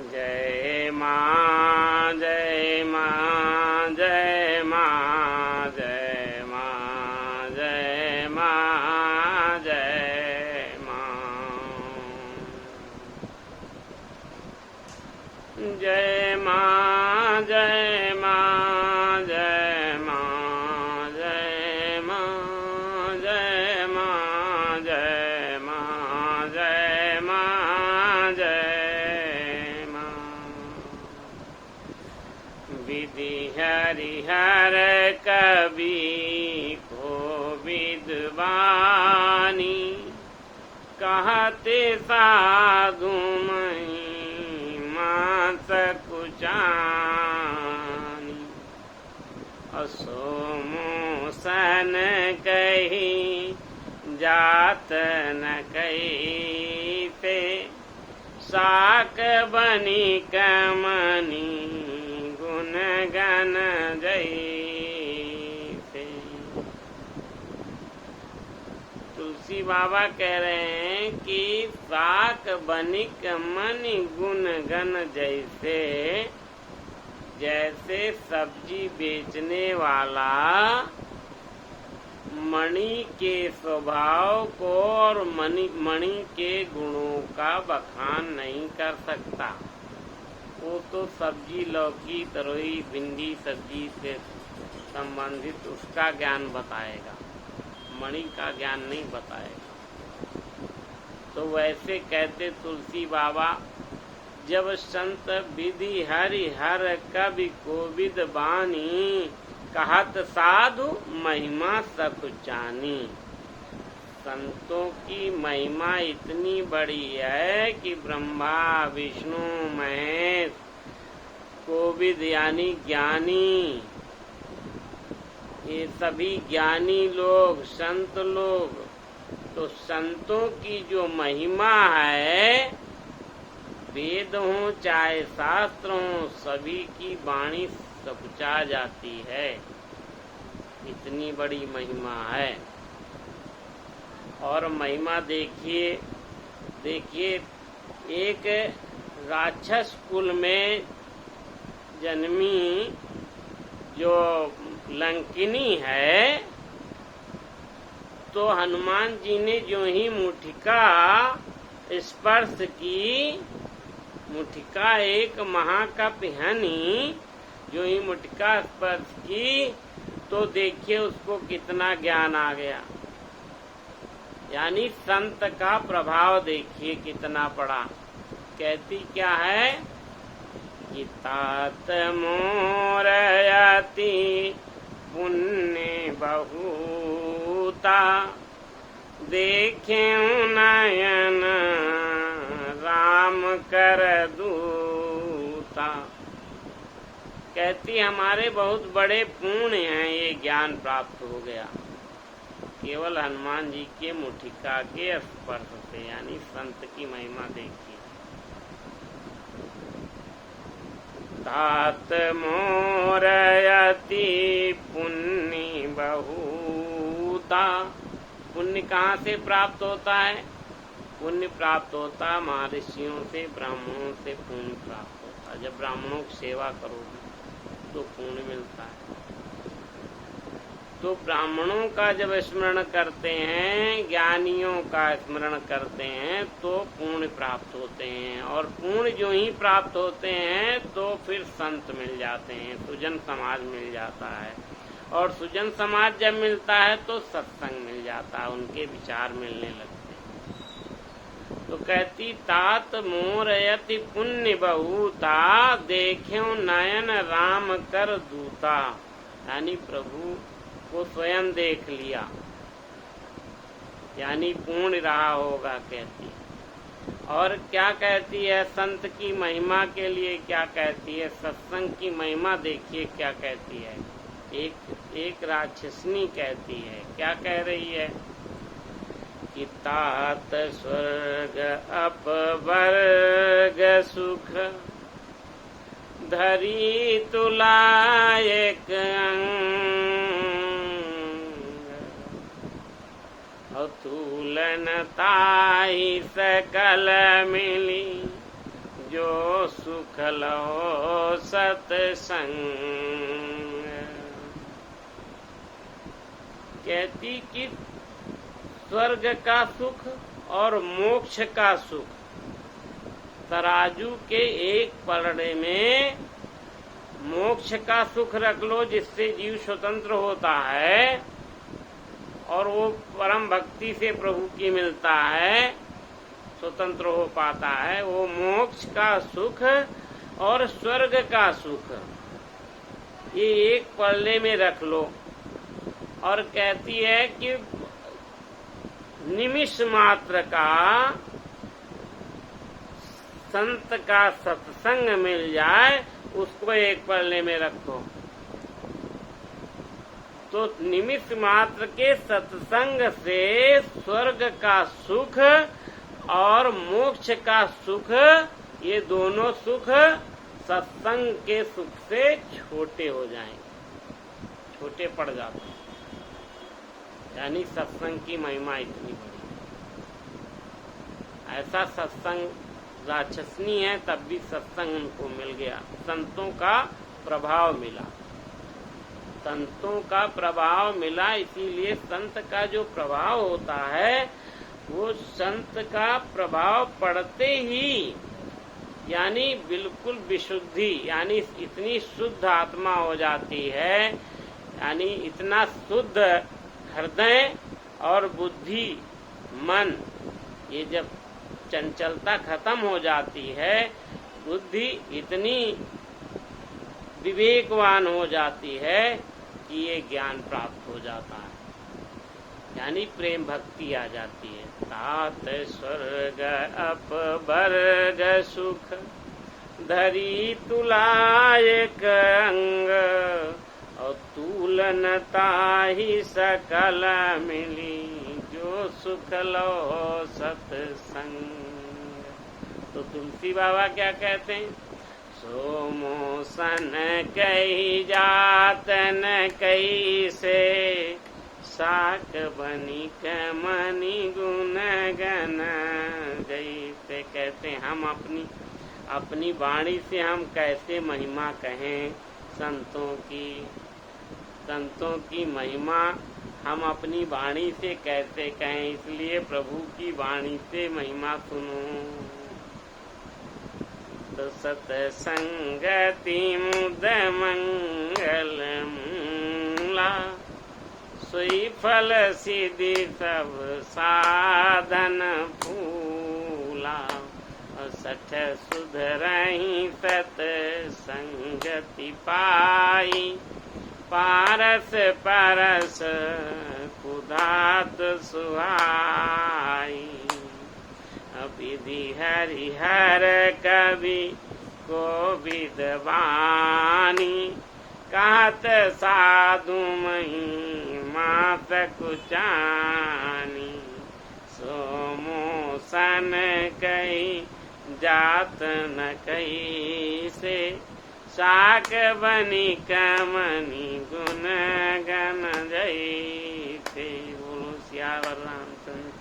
जय माँ जय माँ जय माँ जय माँ जय माँ जय माँ जय माँ जय माँ जय माँ जय माँ जय माँ जय माँ जय माँ जय माँ। विधि हरिहर कवि को विद्वानी कहते साधु महिमा सकुचानी। असो मोसन कही जात न कही पे साक बनी कमनी गुण गण जैसे। तुलसी बाबा कह रहे हैं कि साक बनिक मनि गुण गण जैसे। जैसे सब्जी बेचने वाला मणि के स्वभाव को और मणि के गुणों का बखान नहीं कर सकता। वो तो सब्जी लौकी तरोई भिंडी सब्जी से संबंधित उसका ज्ञान बताएगा, मणि का ज्ञान नहीं बताएगा। तो वैसे कहते तुलसी बाबा, जब संत विधि हरिहर कवि कोविद बानी कहत साधु महिमा सकुचानी। संतों की महिमा इतनी बड़ी है कि ब्रह्मा विष्णु महेश कोविद यानी ज्ञानी, ये सभी ज्ञानी लोग संत लोग, तो संतों की जो महिमा है, वेद हो चाहे शास्त्र हो, सभी की वाणी सकुचा जाती है। इतनी बड़ी महिमा है। और महिमा देखिए एक राक्षस कुल में जन्मी जो लंकिनी है, तो हनुमान जी ने जो ही मुठिका स्पर्श की, मुठिका एक महाकप हनी, जो ही मुठिका स्पर्श की तो देखिए उसको कितना ज्ञान आ गया। यानी संत का प्रभाव देखिए कितना पड़ा। कहती क्या है कि तात मोर अति पुण्य बहुता देखे नयन राम कर दूता। कहती हमारे बहुत बड़े पुण्य हैं, ये ज्ञान प्राप्त हो गया केवल हनुमान जी के मुठिका के स्पर्श से। यानी संत की महिमा देखिए। तात मोर अति पुण्य बहुता। पुण्य कहाँ से प्राप्त होता है? पुण्य प्राप्त होता महर्षियों से, ब्राह्मणों से पुण्य प्राप्त होता है। जब ब्राह्मणों की सेवा करोगे तो पुण्य मिलता है। तो ब्राह्मणों का जब स्मरण करते हैं, ज्ञानियों का स्मरण करते हैं, तो पुण्य प्राप्त होते हैं। और पुण्य जो ही प्राप्त होते हैं तो फिर संत मिल जाते हैं, सुजन समाज मिल जाता है। और सुजन समाज जब मिलता है तो सत्संग मिल जाता है, उनके विचार मिलने लगते हैं। तो कहती तात मोर अति पुण्य बहुता देख्यो नयन राम कर दूता। यानी प्रभु को स्वयं देख लिया, यानी पूर्ण रहा होगा कहती। और क्या कहती है? संत की महिमा के लिए क्या कहती है? सत्संग की महिमा देखिए क्या कहती है। एक राक्षसनी कहती है, क्या कह रही है कि तात स्वर्ग अपवर्ग सुख धरी तुला एक अतुलन ताई सकल मिली जो सुख लो सत्संग। कहती कि स्वर्ग का सुख और मोक्ष का सुख तराजू के एक पलड़े में मोक्ष का सुख रख लो, जिससे जीव स्वतंत्र होता है और वो परम भक्ति से प्रभु की मिलता है, स्वतंत्र हो पाता है। वो मोक्ष का सुख और स्वर्ग का सुख ये एक पल्ले में रख लो। और कहती है कि निमिष मात्र का संत का सत्संग मिल जाए, उसको एक पल्ले में रखो। तो निमिष मात्र के सत्संग से स्वर्ग का सुख और मोक्ष का सुख, ये दोनों सुख सत्संग के सुख से छोटे हो जाएंगे, छोटे पड़ जाते हैं। यानी सत्संग की महिमा इतनी बड़ी, ऐसा सत्संग राक्षसनी है, तब भी सत्संग उनको मिल गया। संतों का प्रभाव मिला, संतों का प्रभाव मिला। इसीलिए संत का जो प्रभाव होता है, वो संत का प्रभाव पड़ते ही यानी बिल्कुल विशुद्धि, यानी इतनी शुद्ध आत्मा हो जाती है, यानी इतना शुद्ध हृदय और बुद्धि मन, ये जब चंचलता खत्म हो जाती है, बुद्धि इतनी विवेकवान हो जाती है कि ये ज्ञान प्राप्त हो जाता है, यानी प्रेम भक्ति आ जाती है। तात स्वर्ग अपवर्ग सुख धरी तुलायक अंग, और तुलनता ही सकल मिली जो सुख लो सत्संग। तो तुलसी बाबा क्या कहते हैं? सोमोसन कही जातन कही से, साक बनी कमनी गुण गन गई। से कहते हैं हम अपनी वाणी से हम कैसे महिमा कहें संतों की महिमा हम अपनी वाणी से कैसे कहें, इसलिए प्रभु की वाणी से महिमा सुनो। तो सत्संगति मुद मंगल मूला, सोई फल सिद्धि सब साधन फूला। सठ सुधरहि सत्संगति पाई, पारस परस कुदात सुहाई। विधि हरिहर कवि को विद्वानी, कहत साधु महिमा सकुचानी। सोमोसन कही जात न कही से, साक बनी कमनी गुण गन जय थे। बोलो सियावर रामचंद्र।